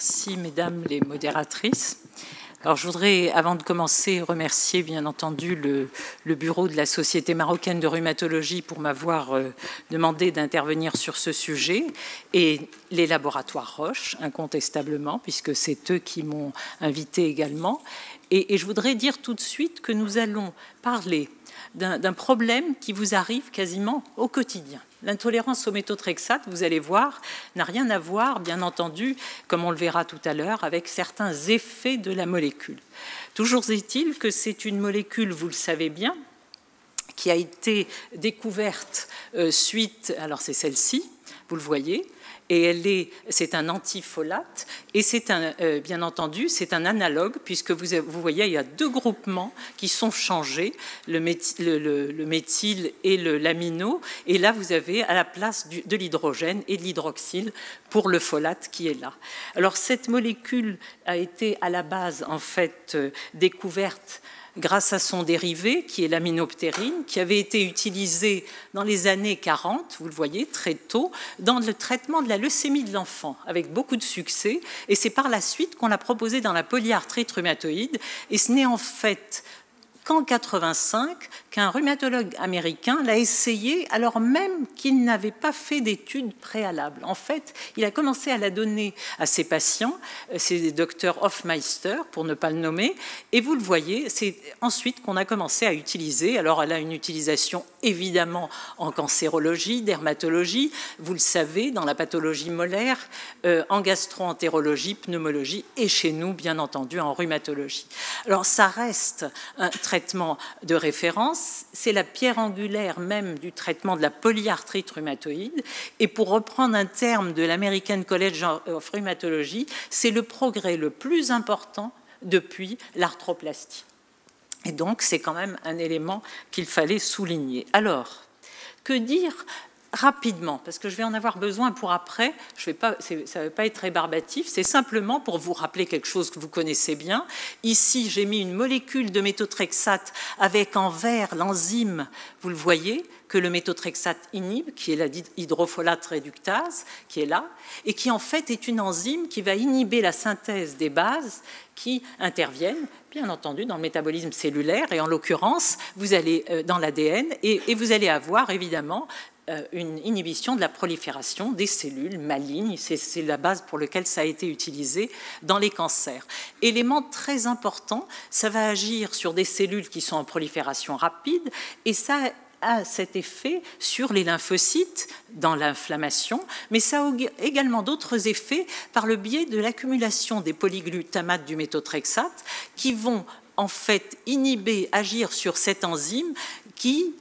Merci, mesdames les modératrices. Alors, je voudrais, avant de commencer, remercier, bien entendu, le bureau de la Société marocaine de rhumatologie pour m'avoir demandé d'intervenir sur ce sujet, et les laboratoires Roche, incontestablement, puisque c'est eux qui m'ont invité également. Et je voudrais dire tout de suite que nous allons parler d'un problème qui vous arrive quasiment au quotidien. L'intolérance au méthotrexate, vous allez voir, n'a rien à voir, bien entendu, comme on le verra tout à l'heure, avec certains effets de la molécule. Toujours est-il que c'est une molécule, vous le savez bien, qui a été découverte suite, alors c'est celle-ci, vous le voyez, et c'est un antifolate, et c'est bien entendu, c'est un analogue, puisque vous voyez, il y a deux groupements qui sont changés, le méthyle et l'amino, et là vous avez à la place de l'hydrogène et de l'hydroxyle pour le folate qui est là. Alors cette molécule a été à la base en fait découverte grâce à son dérivé, qui est l'aminoptérine, qui avait été utilisé dans les années 40, vous le voyez, très tôt, dans le traitement de la leucémie de l'enfant, avec beaucoup de succès. Et c'est par la suite qu'on l'a proposé dans la polyarthrite rhumatoïde. Et ce n'est en fait qu'en 1985 qu'un rhumatologue américain l'a essayé alors même qu'il n'avait pas fait d'études préalables. En fait, il a commencé à la donner à ses patients, c'est le docteur Hofmeister, pour ne pas le nommer, et vous le voyez, c'est ensuite qu'on a commencé à utiliser. Alors, elle a une utilisation évidemment en cancérologie, dermatologie, vous le savez, dans la pathologie molaire, en gastro-entérologie, pneumologie, et chez nous, bien entendu, en rhumatologie. Alors, ça reste un traitement de référence, c'est la pierre angulaire même du traitement de la polyarthrite rhumatoïde, et pour reprendre un terme de l'American College of Rheumatology, c'est le progrès le plus important depuis l'arthroplastie. Et donc, c'est quand même un élément qu'il fallait souligner. Alors, que dire rapidement, parce que je vais en avoir besoin pour après, ça ne va pas être rébarbatif, c'est simplement pour vous rappeler quelque chose que vous connaissez bien. Ici, j'ai mis une molécule de méthotrexate avec en vert l'enzyme, vous le voyez, que le méthotrexate inhibe, qui est la hydrofolate réductase, qui est là, et qui en fait est une enzyme qui va inhiber la synthèse des bases qui interviennent, bien entendu, dans le métabolisme cellulaire, et en l'occurrence, vous allez dans l'ADN, et vous allez avoir évidemment une inhibition de la prolifération des cellules malignes. C'est la base pour laquelle ça a été utilisé dans les cancers. Élément très important, ça va agir sur des cellules qui sont en prolifération rapide, et ça a cet effet sur les lymphocytes dans l'inflammation, mais ça a également d'autres effets par le biais de l'accumulation des polyglutamates du méthotrexate qui vont en fait inhiber, agir sur cette enzyme qui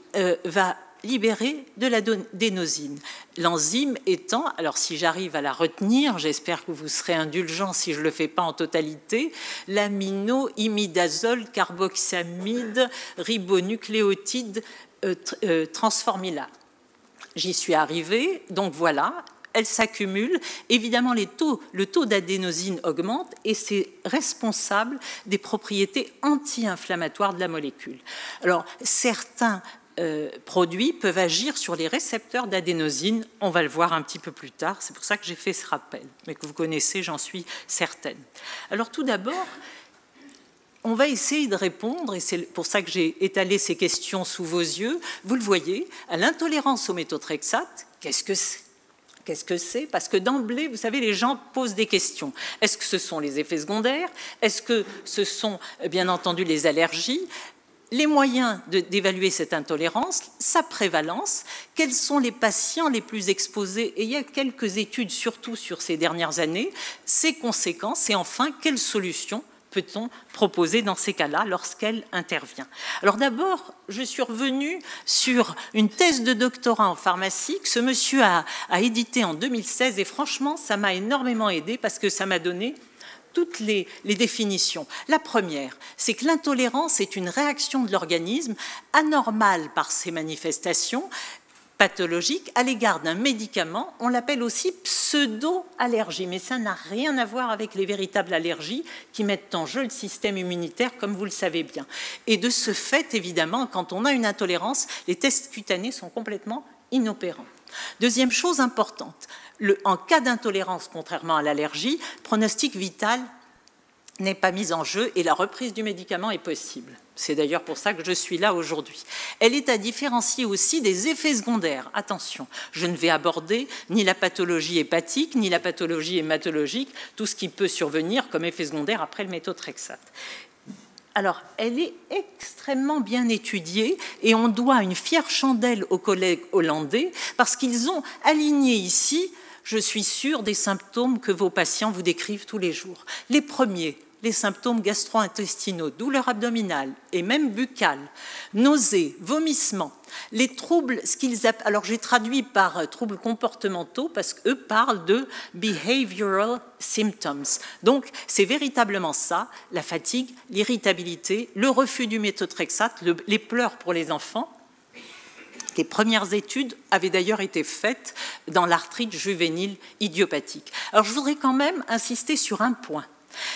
va libérer de l'adénosine. L'enzyme étant, alors si j'arrive à la retenir, j'espère que vous serez indulgents si je ne le fais pas en totalité, l'amino-imidazole carboxamide ribonucléotide transformylase. J'y suis arrivée, donc voilà, elle s'accumule. Évidemment, le taux d'adénosine augmente et c'est responsable des propriétés anti-inflammatoires de la molécule. Alors, certains produits peuvent agir sur les récepteurs d'adénosine. On va le voir un petit peu plus tard. C'est pour ça que j'ai fait ce rappel, mais que vous connaissez, j'en suis certaine. Alors, tout d'abord, on va essayer de répondre, et c'est pour ça que j'ai étalé ces questions sous vos yeux. Vous le voyez, à l'intolérance au méthotrexate, qu'est-ce que c'est? Parce que d'emblée, vous savez, les gens posent des questions. Est-ce que ce sont les effets secondaires? Est-ce que ce sont, bien entendu, les allergies? Les moyens d'évaluer cette intolérance, sa prévalence, quels sont les patients les plus exposés, et il y a quelques études surtout sur ces dernières années, ses conséquences, et enfin, quelles solutions peut-on proposer dans ces cas-là lorsqu'elle intervient. Alors d'abord, je suis revenue sur une thèse de doctorat en pharmacie que ce monsieur a édité en 2016, et franchement, ça m'a énormément aidé parce que ça m'a donné toutes les définitions. La première, c'est que l'intolérance est une réaction de l'organisme anormale par ses manifestations pathologiques à l'égard d'un médicament. On l'appelle aussi pseudo-allergie, mais ça n'a rien à voir avec les véritables allergies qui mettent en jeu le système immunitaire, comme vous le savez bien. Et de ce fait, évidemment, quand on a une intolérance, les tests cutanés sont complètement inopérants. Deuxième chose importante, en cas d'intolérance, contrairement à l'allergie, pronostic vital n'est pas mise en jeu et la reprise du médicament est possible. C'est d'ailleurs pour ça que je suis là aujourd'hui. Elle est à différencier aussi des effets secondaires. Attention, je ne vais aborder ni la pathologie hépatique, ni la pathologie hématologique, tout ce qui peut survenir comme effet secondaire après le méthotrexate. Alors, elle est extrêmement bien étudiée et on doit une fière chandelle aux collègues hollandais parce qu'ils ont aligné ici, je suis sûre, des symptômes que vos patients vous décrivent tous les jours. Les premiers, les symptômes gastro-intestinaux, douleurs abdominales et même buccales, nausées, vomissements, les troubles, ce qu'ils appellent, alors j'ai traduit par troubles comportementaux parce qu'eux parlent de behavioral symptoms. Donc c'est véritablement ça, la fatigue, l'irritabilité, le refus du méthotrexate, les pleurs pour les enfants. Les premières études avaient d'ailleurs été faites dans l'arthrite juvénile idiopathique. Alors je voudrais quand même insister sur un point.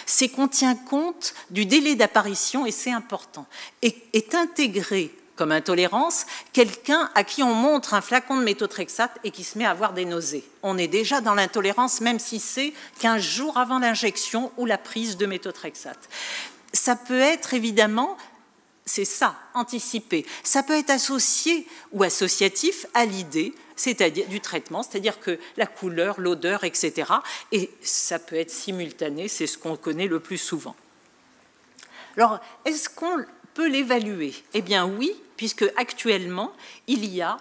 C'est qu'on tient compte du délai d'apparition, et c'est important, est intégré comme intolérance quelqu'un à qui on montre un flacon de méthotrexate et qui se met à avoir des nausées. On est déjà dans l'intolérance, même si c'est 15 jours avant l'injection ou la prise de méthotrexate. Ça peut être évidemment... C'est ça, anticipé. Ça peut être associé ou associatif à l'idée, c'est-à-dire du traitement, c'est-à-dire que la couleur, l'odeur, etc. Et ça peut être simultané, c'est ce qu'on connaît le plus souvent. Alors, est-ce qu'on peut l'évaluer? Eh bien oui, puisque actuellement, il y a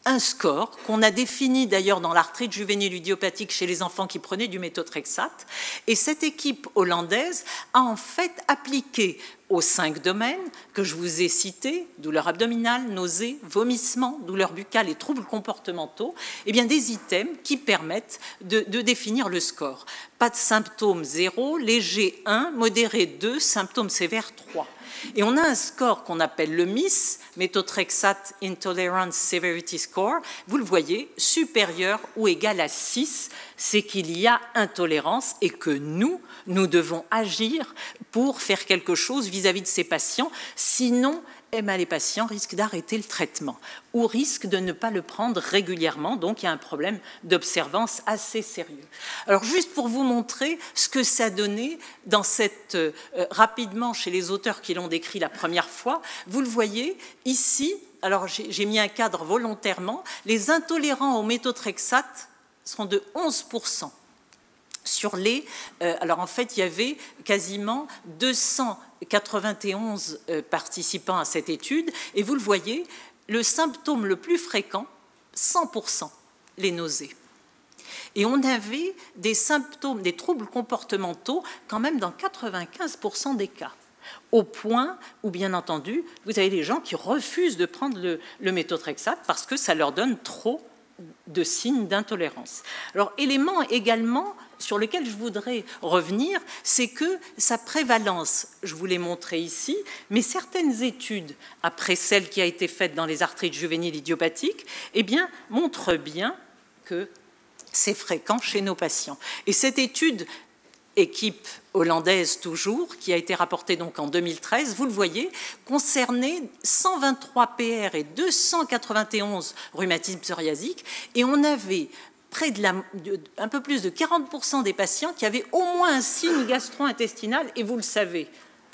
un score qu'on a défini d'ailleurs dans l'arthrite juvénile idiopathique chez les enfants qui prenaient du méthotrexate. Et cette équipe hollandaise a en fait appliqué aux 5 domaines que je vous ai cités, douleur abdominale, nausées, vomissements, douleurs buccales et troubles comportementaux, eh bien des items qui permettent de définir le score. Pas de symptômes 0, léger 1, modéré 2, symptômes sévères 3. Et on a un score qu'on appelle le MIS, Methotrexate Intolerance Severity Score. Vous le voyez, supérieur ou égal à 6, c'est qu'il y a intolérance et que nous devons agir pour faire quelque chose vis-à-vis de ces patients. Sinon, les patients risquent d'arrêter le traitement ou risquent de ne pas le prendre régulièrement. Donc, il y a un problème d'observance assez sérieux. Alors, juste pour vous montrer ce que ça donnait dans cette, rapidement chez les auteurs qui l'ont décrit la première fois, vous le voyez ici. Alors, j'ai mis un cadre volontairement. Les intolérants au méthotrexate sont de 11%. Sur les... alors en fait, il y avait quasiment 291 participants à cette étude, et vous le voyez, le symptôme le plus fréquent, 100%, les nausées. Et on avait des symptômes, des troubles comportementaux, quand même dans 95% des cas. Au point où, bien entendu, vous avez des gens qui refusent de prendre le méthotrexate parce que ça leur donne trop de signes d'intolérance. Alors, élément également sur lequel je voudrais revenir, c'est que sa prévalence, je vous l'ai montré ici, mais certaines études, après celle qui a été faite dans les arthrites juvéniles idiopathiques, eh bien, montrent bien que c'est fréquent chez nos patients. Et cette étude, équipe hollandaise toujours, qui a été rapportée donc en 2013, vous le voyez, concernait 123 PR et 291 rhumatismes psoriasiques, et on avait un peu plus de 40% des patients qui avaient au moins un signe gastro-intestinal, et vous le savez,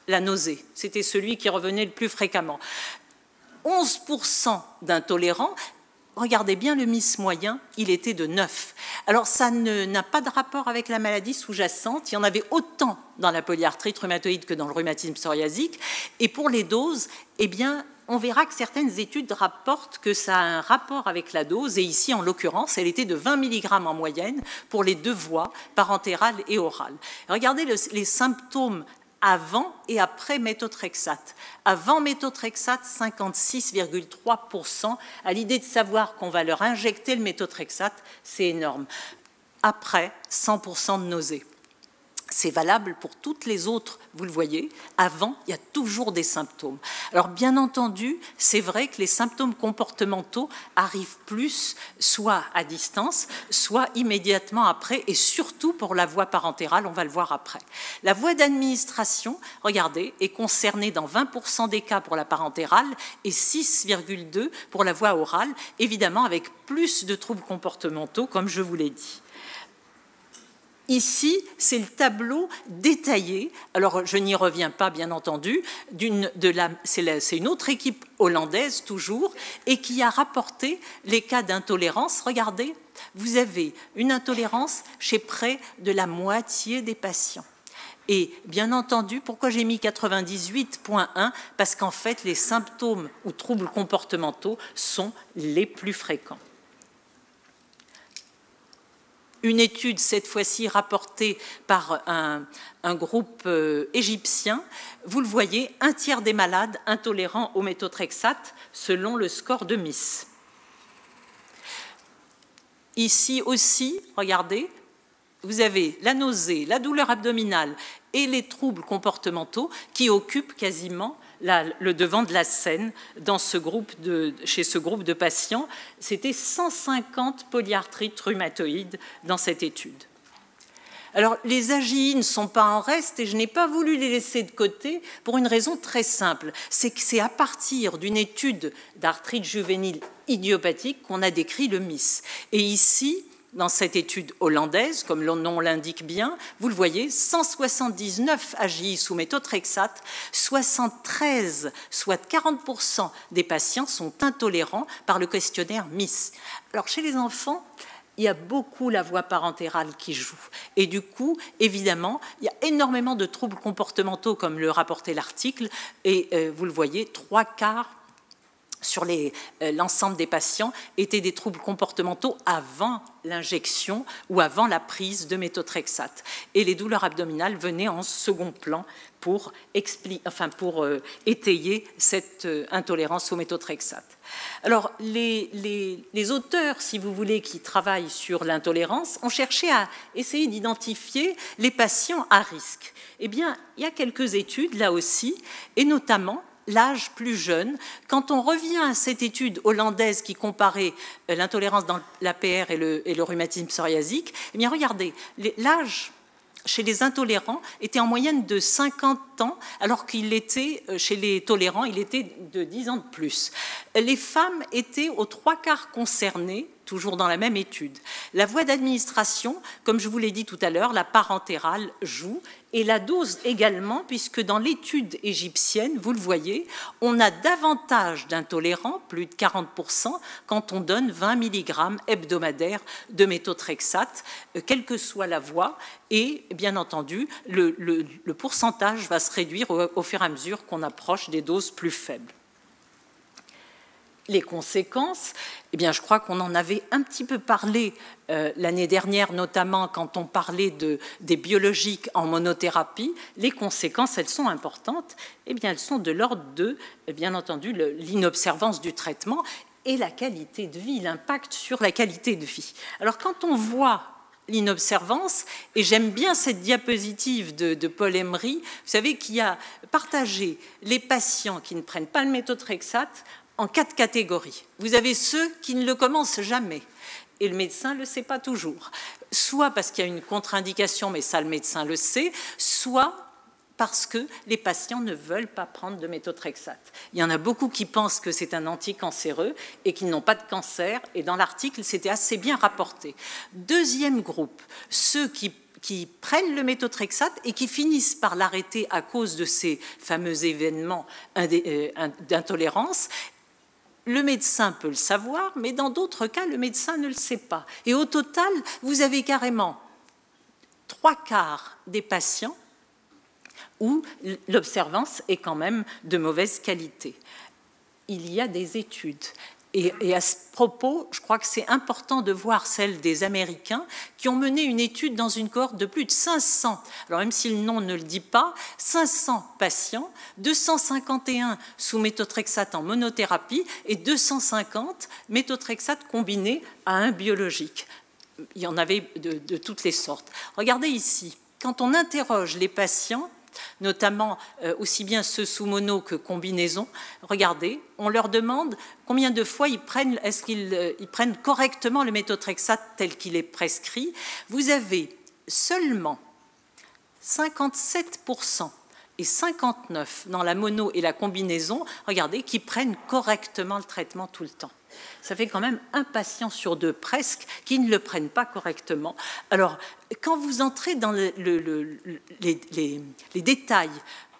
la nausée, c'était celui qui revenait le plus fréquemment. 11% d'intolérants. Regardez bien le MIS moyen, il était de 9. Alors ça n'a pas de rapport avec la maladie sous-jacente, il y en avait autant dans la polyarthrite rhumatoïde que dans le rhumatisme psoriasique. Et pour les doses, eh bien, on verra que certaines études rapportent que ça a un rapport avec la dose, et ici, en l'occurrence, elle était de 20 mg en moyenne pour les 2 voies, parentérale et orale. Regardez les symptômes avant et après méthotrexate. Avant méthotrexate, 56,3%. À l'idée de savoir qu'on va leur injecter le méthotrexate, c'est énorme. Après, 100% de nausées. C'est valable pour toutes les autres, vous le voyez. Avant, il y a toujours des symptômes. Alors, bien entendu, c'est vrai que les symptômes comportementaux arrivent plus soit à distance, soit immédiatement après, et surtout pour la voie parentérale, on va le voir après. La voie d'administration, regardez, est concernée dans 20% des cas pour la parentérale et 6,2% pour la voie orale, évidemment avec plus de troubles comportementaux, comme je vous l'ai dit. Ici, c'est le tableau détaillé. Alors, je n'y reviens pas, bien entendu. C'est une autre équipe hollandaise, toujours, et qui a rapporté les cas d'intolérance. Regardez, vous avez une intolérance chez près de la moitié des patients. Et bien entendu, pourquoi j'ai mis 98,1 ? Parce qu'en fait, les symptômes ou troubles comportementaux sont les plus fréquents. Une étude, cette fois-ci rapportée par un groupe égyptien, vous le voyez, 1/3 des malades intolérants au méthotrexate selon le score de Miss. Ici aussi, regardez, vous avez la nausée, la douleur abdominale et les troubles comportementaux qui occupent quasiment le devant de la scène chez ce groupe de patients. C'était 150 polyarthrites rhumatoïdes dans cette étude. Alors, les AGI ne sont pas en reste et je n'ai pas voulu les laisser de côté pour une raison très simple. C'est que c'est à partir d'une étude d'arthrite juvénile idiopathique qu'on a décrit le MIS. Et ici, dans cette étude hollandaise, comme le nom l'indique bien, vous le voyez, 179 AGI sous méthotrexate, 73, soit 40% des patients sont intolérants par le questionnaire MIS. Alors, chez les enfants, il y a beaucoup la voie parentérale qui joue. Et du coup, évidemment, il y a énormément de troubles comportementaux, comme le rapportait l'article, et vous le voyez, 3/4 sur l'ensemble des patients étaient des troubles comportementaux avant l'injection ou avant la prise de méthotrexate. Et les douleurs abdominales venaient en second plan pour étayer cette intolérance au méthotrexate. Alors, les auteurs, si vous voulez, qui travaillent sur l'intolérance, ont cherché à essayer d'identifier les patients à risque. Eh bien, il y a quelques études, là aussi, et notamment l'âge plus jeune. Quand on revient à cette étude hollandaise qui comparait l'intolérance dans l'APR et le rhumatisme psoriasique, eh bien, regardez, l'âge chez les intolérants était en moyenne de 50 ans, alors qu'il était, chez les tolérants, il était de 10 ans de plus. Les femmes étaient aux 3/4 concernées, toujours dans la même étude. La voie d'administration, comme je vous l'ai dit tout à l'heure, la parentérale joue, et la dose également, puisque dans l'étude égyptienne, vous le voyez, on a davantage d'intolérants, plus de 40%, quand on donne 20 mg hebdomadaires de méthotrexate, quelle que soit la voie, et bien entendu, le pourcentage va se réduire au fur et à mesure qu'on approche des doses plus faibles. Les conséquences, eh bien, je crois qu'on en avait un petit peu parlé l'année dernière, notamment quand on parlait des biologiques en monothérapie. Les conséquences, elles sont importantes. Eh bien, elles sont de l'ordre de, bien entendu, l'inobservance du traitement et la qualité de vie, l'impact sur la qualité de vie. Alors, quand on voit l'inobservance, et j'aime bien cette diapositive de Paul Emery, vous savez, qui a partagé les patients qui ne prennent pas le méthotrexate en 4 catégories. Vous avez ceux qui ne le commencent jamais, et le médecin ne le sait pas toujours. Soit parce qu'il y a une contre-indication, mais ça le médecin le sait, soit parce que les patients ne veulent pas prendre de méthotrexate. Il y en a beaucoup qui pensent que c'est un anticancéreux et qui n'ont pas de cancer, et dans l'article, c'était assez bien rapporté. Deuxième groupe, ceux qui prennent le méthotrexate et qui finissent par l'arrêter à cause de ces fameux événements d'intolérance. Le médecin peut le savoir, mais dans d'autres cas, le médecin ne le sait pas. Et au total, vous avez carrément 3/4 des patients où l'observance est quand même de mauvaise qualité. Il y a des études. Et à ce propos, je crois que c'est important de voir celle des Américains qui ont mené une étude dans une cohorte de plus de 500, alors même si le nom ne le dit pas, 500 patients, 251 sous méthotrexate en monothérapie et 250 méthotrexate combiné à un biologique. Il y en avait de toutes les sortes. Regardez ici. quand on interroge les patients, notamment aussi bien ceux sous mono que combinaison, regardez, on leur demande combien de fois est-ce qu'ils prennent correctement le méthotrexate tel qu'il est prescrit. Vous avez seulement 57% et 59% dans la mono et la combinaison, regardez, qui prennent correctement le traitement tout le temps. Ça fait quand même un patient sur deux presque qui ne le prennent pas correctement. Alors, quand vous entrez dans les détails,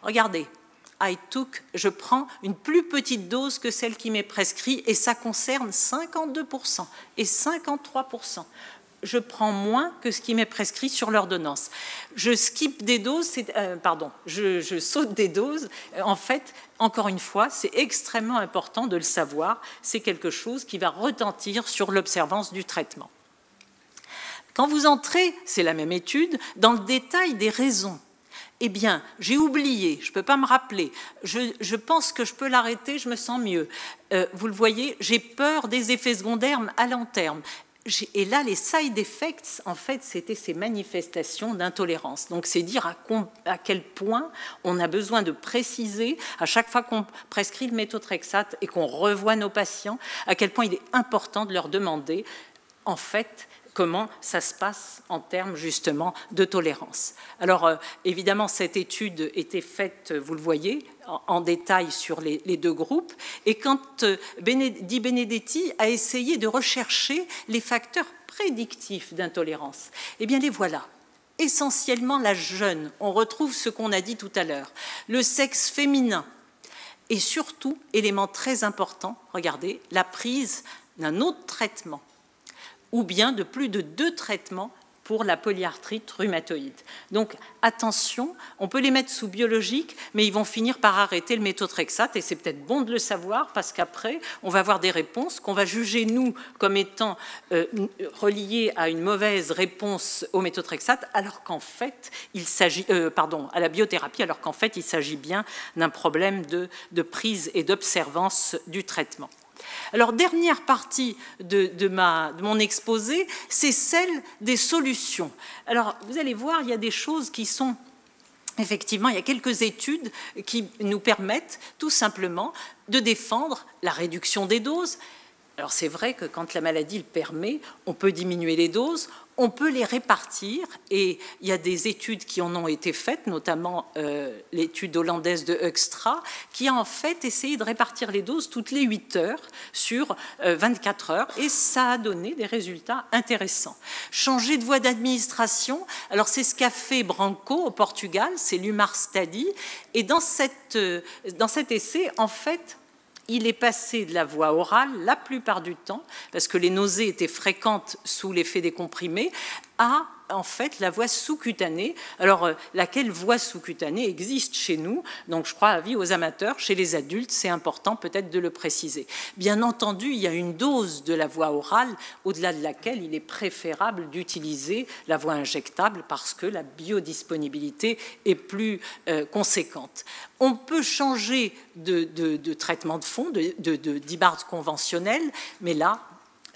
regardez, je prends une plus petite dose que celle qui m'est prescrite et ça concerne 52% et 53%. Je prends moins que ce qui m'est prescrit sur l'ordonnance. Je skip des doses, je saute des doses. En fait, encore une fois, c'est extrêmement important de le savoir. C'est quelque chose qui va retentir sur l'observance du traitement. Quand vous entrez, c'est la même étude, dans le détail des raisons. Eh bien, j'ai oublié, je ne peux pas me rappeler, je pense que je peux l'arrêter, je me sens mieux. Vous le voyez, j'ai peur des effets secondaires à long terme. Et là, les side effects, en fait, c'était ces manifestations d'intolérance. Donc, c'est dire à quel point on a besoin de préciser, à chaque fois qu'on prescrit le méthotrexate et qu'on revoit nos patients, à quel point il est important de leur demander, en fait, comment ça se passe en termes justement de tolérance. Alors évidemment, cette étude était faite, vous le voyez, en détail sur les deux groupes, et quand Di Benedetti a essayé de rechercher les facteurs prédictifs d'intolérance, eh bien les voilà. Essentiellement la jeune, on retrouve ce qu'on a dit tout à l'heure, le sexe féminin, et surtout, élément très important, regardez, la prise d'un autre traitement, ou bien de plus de 2 traitements pour la polyarthrite rhumatoïde. Donc attention, on peut les mettre sous biologique, mais ils vont finir par arrêter le méthotrexate, et c'est peut-être bon de le savoir, parce qu'après, on va avoir des réponses qu'on va juger, nous, comme étant reliées à une mauvaise réponse au méthotrexate, alors qu'en fait, il s'agit, à la biothérapie, alors qu'en fait, il s'agit bien d'un problème de prise et d'observance du traitement. Alors, dernière partie de mon exposé, c'est celle des solutions. Alors, vous allez voir, il y a des choses qui sont... Effectivement, il y a quelques études qui nous permettent tout simplement de défendre la réduction des doses. Alors, c'est vrai que quand la maladie le permet, on peut diminuer les doses, on peut les répartir, et il y a des études qui en ont été faites, notamment l'étude hollandaise de Hoekstra, qui a en fait essayé de répartir les doses toutes les 8 heures sur 24 heures, et ça a donné des résultats intéressants. Changer de voie d'administration, alors c'est ce qu'a fait Branco au Portugal, c'est l'UMAR Study, et dans cet essai, en fait, il est passé de la voie orale la plupart du temps, parce que les nausées étaient fréquentes sous l'effet des comprimés, à en fait la voie sous-cutanée. Alors, laquelle voie sous-cutanée existe chez nous, donc je crois, avis aux amateurs, chez les adultes, c'est important peut-être de le préciser. Bien entendu, il y a une dose de la voie orale, au-delà de laquelle il est préférable d'utiliser la voie injectable, parce que la biodisponibilité est plus conséquente. On peut changer de traitement de fond, d'IBARD conventionnel, mais là,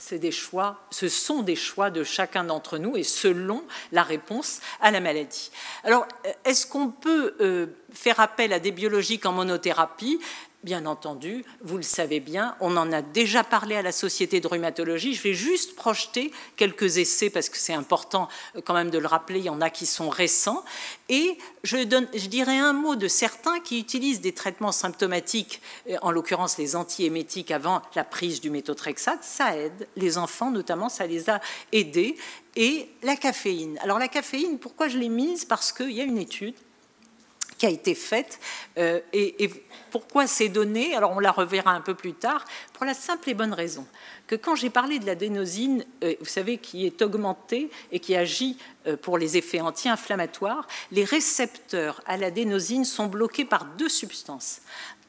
ce sont des choix de chacun d'entre nous et selon la réponse à la maladie. Alors, est-ce qu'on peut faire appel à des biologiques en monothérapie ? Bien entendu, vous le savez bien, on en a déjà parlé à la Société de rhumatologie. Je vais juste projeter quelques essais parce que c'est important quand même de le rappeler, il y en a qui sont récents. Et je dirais un mot de certains qui utilisent des traitements symptomatiques, en l'occurrence les antiémétiques avant la prise du méthotrexate. Ça aide, les enfants notamment, ça les a aidés. Et la caféine. Alors la caféine, pourquoi je l'ai mise ? Parce qu'il y a une étude qui a été faite. Et pourquoi ces données ? Alors, on la reverra un peu plus tard, pour la simple et bonne raison que quand j'ai parlé de l'adénosine, vous savez, qui est augmentée et qui agit pour les effets anti-inflammatoires, les récepteurs à l'adénosine sont bloqués par 2 substances.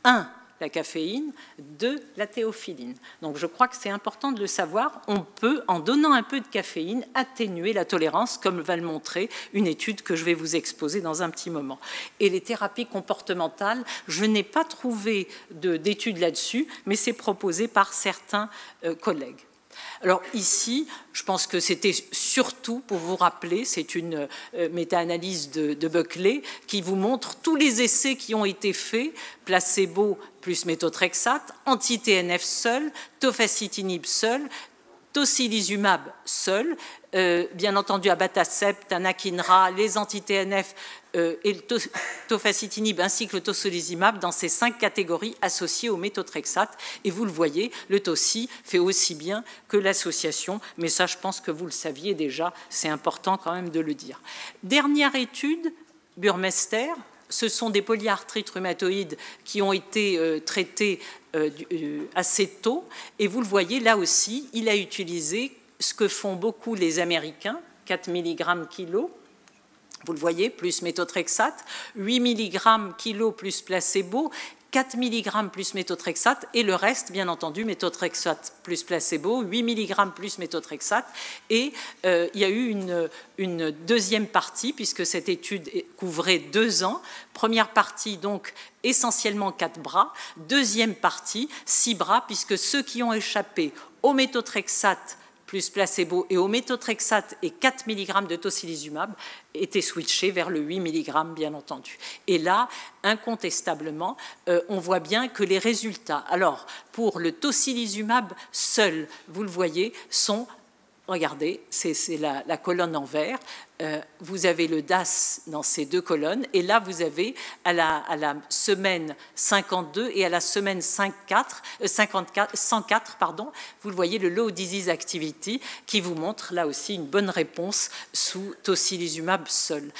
1, la caféine, 2, la théophiline. Donc je crois que c'est important de le savoir. On peut, en donnant un peu de caféine, atténuer la tolérance, comme va le montrer une étude que je vais vous exposer dans un petit moment. Et les thérapies comportementales, je n'ai pas trouvé d'études là-dessus, mais c'est proposé par certains collègues. Alors ici, je pense que c'était surtout pour vous rappeler, c'est une méta-analyse de Buckley qui vous montre tous les essais qui ont été faits, placebo plus méthotrexate, anti-TNF seul, tofacitinib seul, tocilizumab seul, bien entendu abatacept, anakinra, les anti-TNF et le tofacitinib ainsi que le tocilizumab dans ces 5 catégories associées au méthotrexate. Et vous le voyez, le toci fait aussi bien que l'association, mais ça je pense que vous le saviez déjà, c'est important quand même de le dire. Dernière étude, Burmester, ce sont des polyarthrites rhumatoïdes qui ont été traités assez tôt, et vous le voyez là aussi, il a utilisé ce que font beaucoup les Américains, 4 mg kilo, vous le voyez, plus méthotrexate, 8 mg kilo plus placebo, 4 mg plus méthotrexate, et le reste, bien entendu, méthotrexate plus placebo, 8 mg plus méthotrexate. Et il y a eu une deuxième partie, puisque cette étude couvrait 2 ans. Première partie, donc, essentiellement 4 bras. Deuxième partie, 6 bras, puisque ceux qui ont échappé au méthotrexate plus placebo et au méthotrexate et 4 mg de tocilizumab étaient switchés vers le 8 mg, bien entendu. Et là, incontestablement, on voit bien que les résultats, alors pour le tocilizumab seul, vous le voyez, sont, regardez, c'est la colonne en vert, vous avez le DAS dans ces 2 colonnes, et là vous avez à la semaine 52 et à la semaine 104, vous le voyez, le Low Disease Activity, qui vous montre là aussi une bonne réponse sous tocilizumab seul.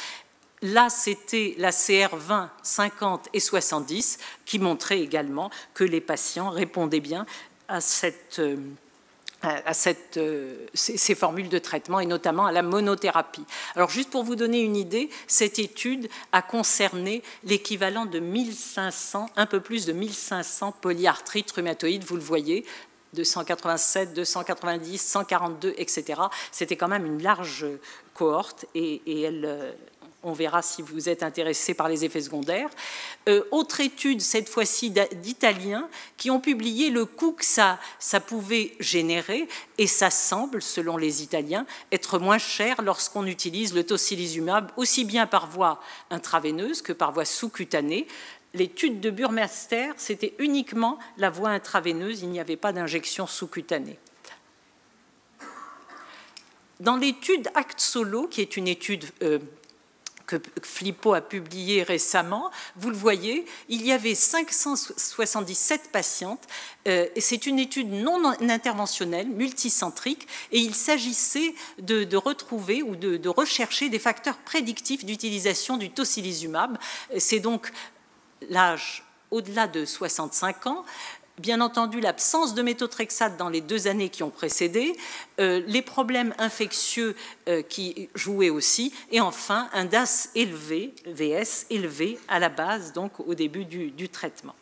Là, c'était la CR20, 50 et 70 qui montrait également que les patients répondaient bien à ces formules de traitement et notamment à la monothérapie. Alors juste pour vous donner une idée, cette étude a concerné l'équivalent de 1500, un peu plus de 1500 polyarthrites rhumatoïdes, vous le voyez, 287, 290, 142, etc. C'était quand même une large cohorte et elle... On verra si vous êtes intéressé par les effets secondaires. Autre étude, cette fois-ci d'Italiens, qui ont publié le coût que ça pouvait générer, et ça semble, selon les Italiens, être moins cher lorsqu'on utilise le tocilizumab, aussi bien par voie intraveineuse que par voie sous-cutanée. L'étude de Burmester, c'était uniquement la voie intraveineuse, il n'y avait pas d'injection sous-cutanée. Dans l'étude ACT SOLO, qui est une étude... que Flippo a publié récemment, vous le voyez, il y avait 577 patientes, et c'est une étude non interventionnelle, multicentrique, et il s'agissait de retrouver ou de rechercher des facteurs prédictifs d'utilisation du tocilizumab. C'est donc l'âge au-delà de 65 ans, bien entendu l'absence de méthotrexate dans les 2 années qui ont précédé, les problèmes infectieux qui jouaient aussi, et enfin un DAS élevé, VS élevé à la base, donc au début du traitement.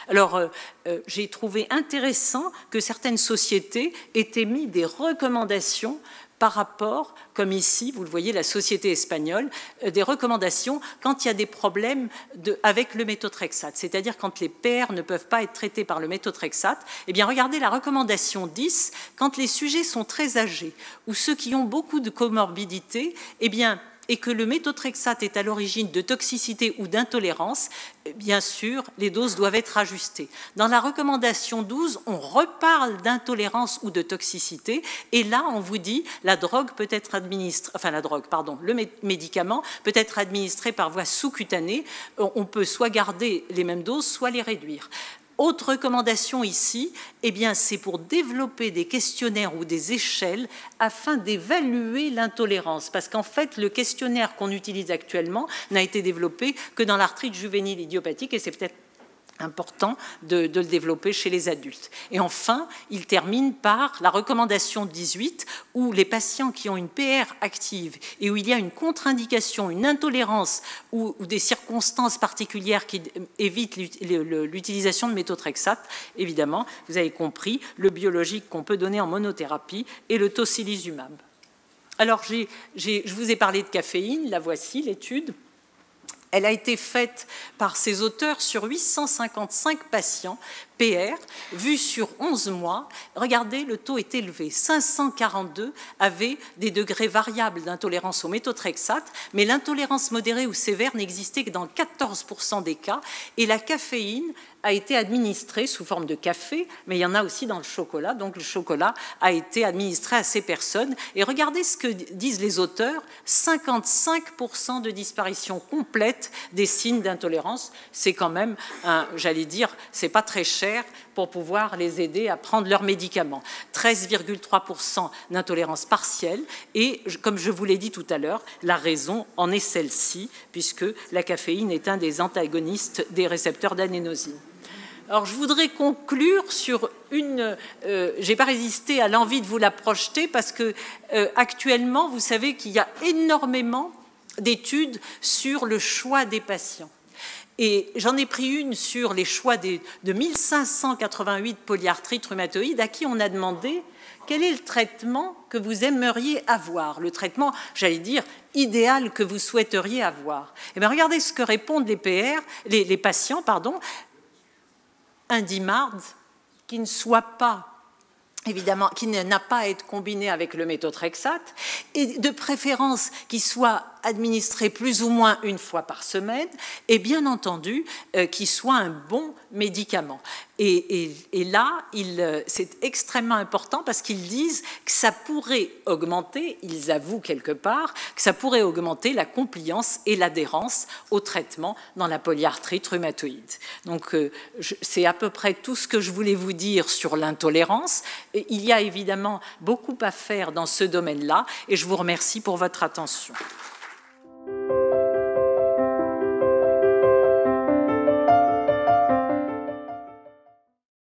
Alors, j'ai trouvé intéressant que certaines sociétés aient émis des recommandations par rapport, comme ici, vous le voyez, la société espagnole, des recommandations quand il y a des problèmes avec le méthotrexate, c'est-à-dire quand les PR ne peuvent pas être traités par le méthotrexate. Eh bien, regardez la recommandation 10, quand les sujets sont très âgés ou ceux qui ont beaucoup de comorbidités, eh bien, et que le méthotrexate est à l'origine de toxicité ou d'intolérance, bien sûr, les doses doivent être ajustées. Dans la recommandation 12, on reparle d'intolérance ou de toxicité, et là, on vous dit, la drogue peut être administrée, enfin la drogue, pardon, le médicament peut être administré par voie sous-cutanée. On peut soit garder les mêmes doses, soit les réduire. Autre recommandation ici, eh bien, c'est pour développer des questionnaires ou des échelles afin d'évaluer l'intolérance. Parce qu'en fait, le questionnaire qu'on utilise actuellement n'a été développé que dans l'arthrite juvénile idiopathique, et c'est peut-être important de le développer chez les adultes. Et enfin, il termine par la recommandation 18, où les patients qui ont une PR active et où il y a une contre-indication, une intolérance ou des circonstances particulières qui évitent l'utilisation de méthotrexate, évidemment, vous avez compris, le biologique qu'on peut donner en monothérapie et le tocilizumab. Alors, je vous ai parlé de caféine, la voici, l'étude. Elle a été faite par ses auteurs sur 855 patients, PR, vu sur 11 mois, regardez, le taux est élevé. 542 avaient des degrés variables d'intolérance au méthotrexate, mais l'intolérance modérée ou sévère n'existait que dans 14% des cas, et la caféine a été administrée sous forme de café, mais il y en a aussi dans le chocolat, donc le chocolat a été administré à ces personnes. Et regardez ce que disent les auteurs, 55% de disparition complète des signes d'intolérance. C'est quand même, j'allais dire, c'est pas très cher pour pouvoir les aider à prendre leurs médicaments. 13,3% d'intolérance partielle, et comme je vous l'ai dit tout à l'heure, la raison en est celle-ci, puisque la caféine est un des antagonistes des récepteurs d'adénosine. Alors, je voudrais conclure sur une... je n'ai pas résisté à l'envie de vous la projeter parce que actuellement, vous savez qu'il y a énormément d'études sur le choix des patients. Et j'en ai pris une sur les choix de 1588 polyarthrites rhumatoïdes à qui on a demandé quel est le traitement que vous aimeriez avoir, le traitement, j'allais dire, idéal que vous souhaiteriez avoir. Et bien, regardez ce que répondent les patients, pardon. Un DIMARD qui ne soit pas, évidemment, qui n'a pas à être combiné avec le méthotrexate, et de préférence qui soit administré plus ou moins une fois par semaine, et bien entendu, qui soit un bon médicament. Et là, c'est extrêmement important parce qu'ils disent que ça pourrait augmenter, ils avouent quelque part, que ça pourrait augmenter la compliance et l'adhérence au traitement dans la polyarthrite rhumatoïde. Donc, c'est à peu près tout ce que je voulais vous dire sur l'intolérance. Il y a évidemment beaucoup à faire dans ce domaine-là, et je vous remercie pour votre attention.